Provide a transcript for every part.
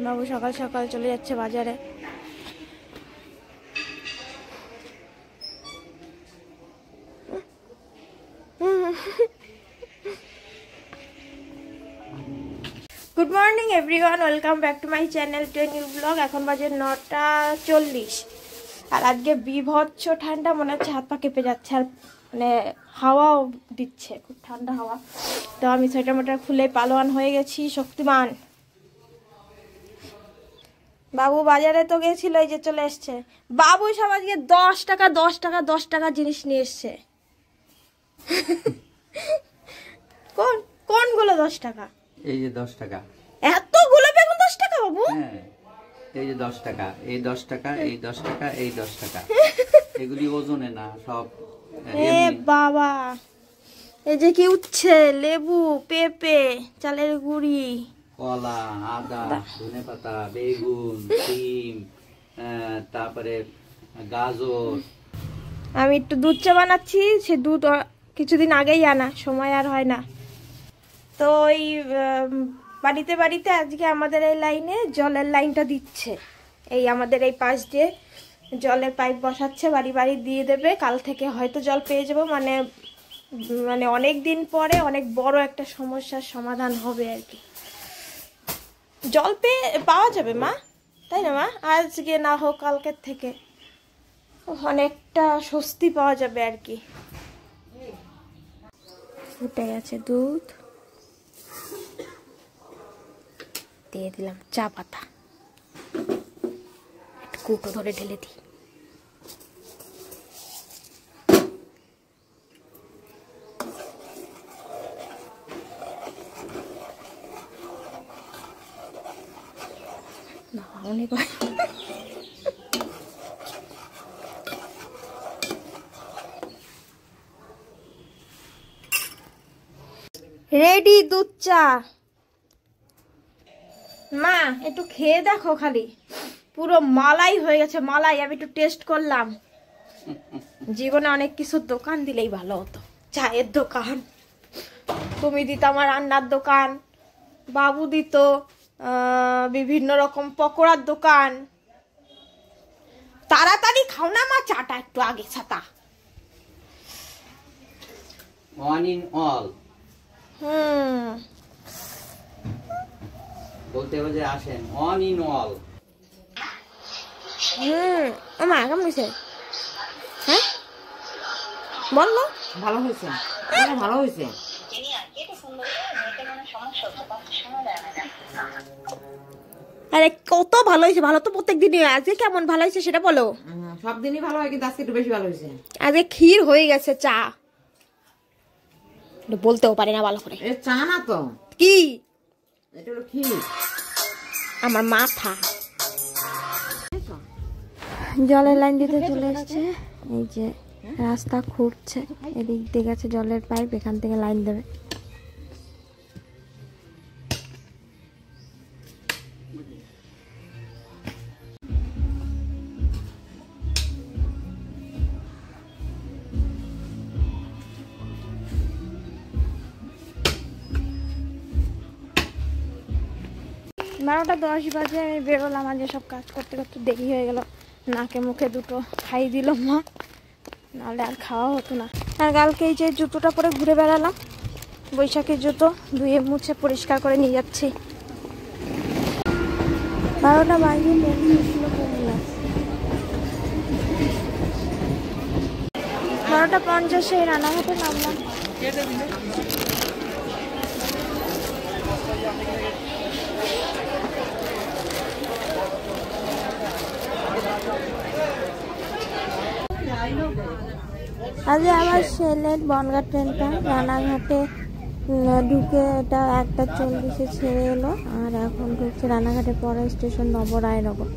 বাবু সকাল সকাল চলে যাচ্ছে বাজারে। Good morning everyone, welcome back to my channel to a new blog. এখন বাজে 9:40 আর আজকে বিভৎস ঠান্ডা, মনে হচ্ছে হাত পা কেঁপে যাচ্ছে। আর মানে হাওয়াও দিচ্ছে, খুব ঠান্ডা হাওয়া। তো আমি সোয়েটার মোটার খুলে পালোয়ান হয়ে গেছি, শক্তিমান। বাবু বাজারে তো গেছিল, এই যে চলে এসছে। বাবু সব আজকে 10 টাকা 10 টাকা 10 টাকা জিনিস নিয়ে এসছে। কোনগুলো 10 টাকা? এই যে 10 টাকা। এতগুলো বেগুন 10 টাকা বাবু? হ্যাঁ, এই যে 10 টাকা, এই 10 টাকা, এই 10 টাকা, এই 10 টাকা। এগুলি ওজনে না, সব এ বাবা, এই যে কি উচ্ছে, লেবু, পেঁপে, চালের গুঁড়ি, কলা, আদা, ধনেপাতা, বেগুন, সিম, তারপরে গাজর। আমি একটু দুধ চা বানাচ্ছি, সে দুধ কিছুদিন আগেই আনা, সময় আর হয় না। তো ওই বাড়িতে বাড়িতে আজকে আমাদের এই লাইনে জলের লাইনটা দিচ্ছে। এই আমাদের এই পাশ দিয়ে জলের পাইপ বসাচ্ছে, বাড়ি বাড়ি দিয়ে দেবে। কাল থেকে হয়তো জল পেয়ে যাবো, মানে অনেক দিন পরে অনেক বড় একটা সমস্যার সমাধান হবে আর কি। জল পাওয়া যাবে মা, তাই না মা? আজকে না হোক কালকের থেকে অনেকটা স্বস্তি পাওয়া যাবে আর কি। ফুটে গেছে দুধ, দিয়ে দিলাম চা পাতা, একটা কুটো ধরে ঢেলে দিই। অনেক রেডি দুধ চা। মা একটু খেয়ে দেখো, খালি পুরো মালাই হয়ে গেছে, মালাই। আমি একটু টেস্ট করলাম। জীবনে অনেক কিছু দোকান দিলেই ভালো হতো, চায়ের দোকান, তুমি দিত আমার রান্নার দোকান, বাবু দিত বিভিন্ন রকম পকোড়ার দোকান। তাড়াতাড়ি খাও না মা চাটা, একটু আগে ছাতা। ওয়ান ইন অল বলতে হবে যে আসেন, ওয়ান ইন অল। মা কেমন হয়েছে? হ্যাঁ বললো ভালো হয়েছে, ভালো হয়েছে। আরে কত ভালো হয়েছে, ভালো তো প্রত্যেক দিনই। আজকে কেমন ভালো হয়েছে সেটা বলো। সব দিনই ভালো হয়, কিন্তু আজকে একটু বেশি ভালো হয়েছে। আজকে ক্ষীর হয়ে গেছে, চা বলতেও পারে না ভালো করে। চা না তো, কি এটা হলো ক্ষীর। আমার মাথা। জলের লাইন দিতে চলে এসছে, এই যে রাস্তা খুঁড়ছে, এদিক দিয়ে গেছে জলের পাইপ, এখান থেকে লাইন দেবে। বারোটা 10 বাজে আমি বেরোলাম। আজ সব কাজ করতে করতে দেরি হয়ে গেল। নাকে মুখে দুটো খাই দিল মা, নাহলে আর খাওয়া হতো না। আর কালকে এই যে জুতোটা পরে ঘুরে বেড়ালাম, বৈশাখের জুতো, ধুয়ে মুছে পরিষ্কার করে নিয়ে যাচ্ছি। 12টা বাজে, 12:50 রানাঘাটে নামলাম। আজ আবার সিলেট বনগাঁ ট্রেনটা রানাঘাটে ঢুকে, এটা 1:40 ছেড়ে এলো। আর এখন ঢুকছে রানাঘাটে পরের স্টেশন নবরায়নগর।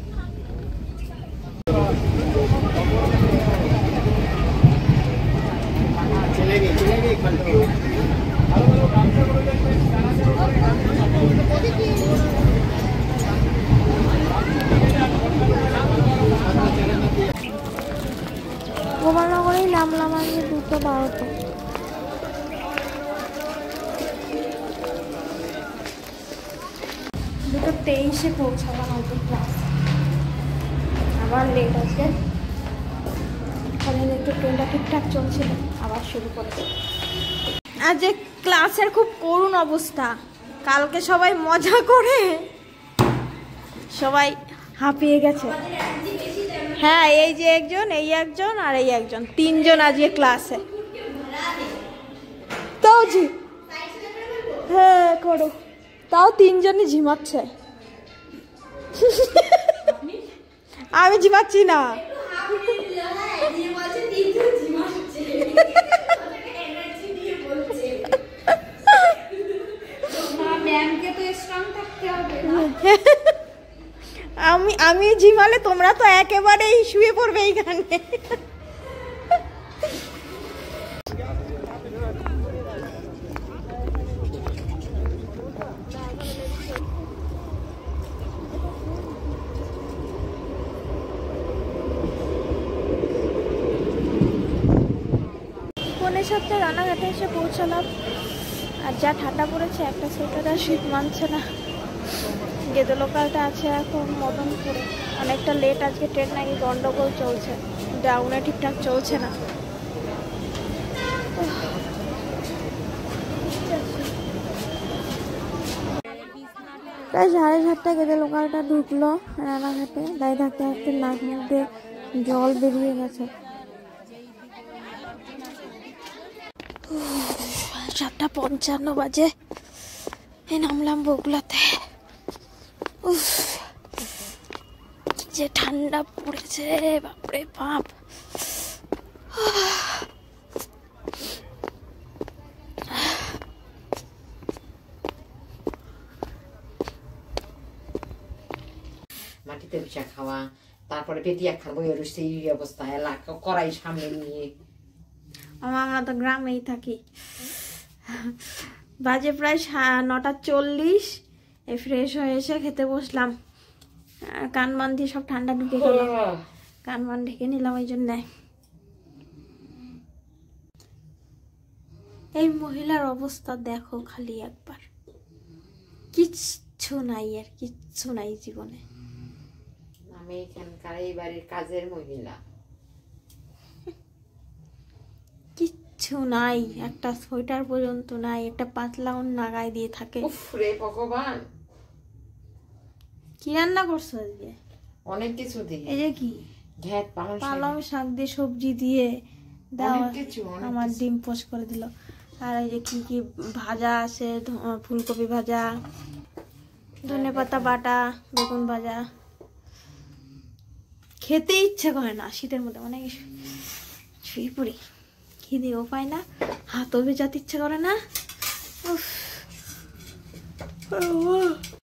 গোপালনগরেই নামলাম আমি 2:12। দুটো 23 এসে পৌঁছালাম ওদের ক্লাস, আবার লেট আছে। কলেজে একটু ট্রেনটা ঠিকঠাক চলছিল, আবার শুরু করে দেব। আজ ক্লাসের খুব করুণ অবস্থা। কালকে সবাই মজা করে সবাই হাঁপিয়ে গেছে। হ্যাঁ, এই যে একজন, এই একজন আর এই একজন, তিনজন আজকে ক্লাসে। তাও জি, হ্যাঁ করো, তাও তিনজনই ঝিমাচ্ছে। আমি ঝিমাচ্ছি না। আমি ঝিমালে তোমরা তো একেবারেই শুয়ে পড়বে এইখানে। পৌনে 7টা রানাঘাটে এসে পৌঁছালাম। আর যা ঠান্ডা পড়েছে, একটা সোয়েটার আর শীত মানছে না। গেদে লোকালটা আছে এখন মদনপুরে। অনেকটা লেট আজকে ট্রেন, নাকি গন্ডগোল চলছে, ডাউনে ঠিকঠাক চলছে না। প্রায় 7:30 গেদে লোকালটা ঢুকলো রানাঘাটে। দাঁড়িয়ে থাকতে থাকতে নাক মুখ দিয়ে জল বেরিয়ে গেছে। 7:55 বাজে এই নামলাম বগুলাতে। যে ঠান্ডা পড়েছে, বাপরে বাপ। মাটিতে পিঠা খাওয়া, তারপরে পেটিয়া খাবো, এর সেই অবস্থা, এলাকা কড়াই সামনে নিয়ে। আমরা তো গ্রামেই থাকি। বাজে প্রায় 9:40। ফ্রেশ হয়ে এসে খেতে বসলাম। কান বান দিয়ে সব ঠান্ডা ঢুকে গেল, কান বান ঢেকে নিলাম ওই জন্য। এই মহিলার অবস্থা দেখো খালি একবার, কিচ্ছু নাই, আর কিচ্ছু নাই জীবনে। আমি এখানকার এই বাড়ির কাজের মহিলা, কিচ্ছু নাই, একটা সোয়েটার পর্যন্ত নাই, একটা পাতলা ওড়না গায়ে দিয়ে থাকে। উফ রে ভগবান। কি রান্না করছো আজকে? অনেক কিছু দিয়ে, এই যে কি ঘ্যাট পালং শাক দিয়ে সবজি দিয়ে দাও, অনেক কিছু, অনেক আমার কিছু। ডিম পোস্ট করে দিল। আর এই যে কি কি ভাজা আছে, ফুলকপি ভাজা, ধনেপাতা বাটা, বেগুন ভাজা। খেতে ইচ্ছে করে না শীতের মধ্যে, মানে শুয়ে পড়ি, খিদেও পায় না, হাতও ভেজাতে ইচ্ছে করে না। উফ।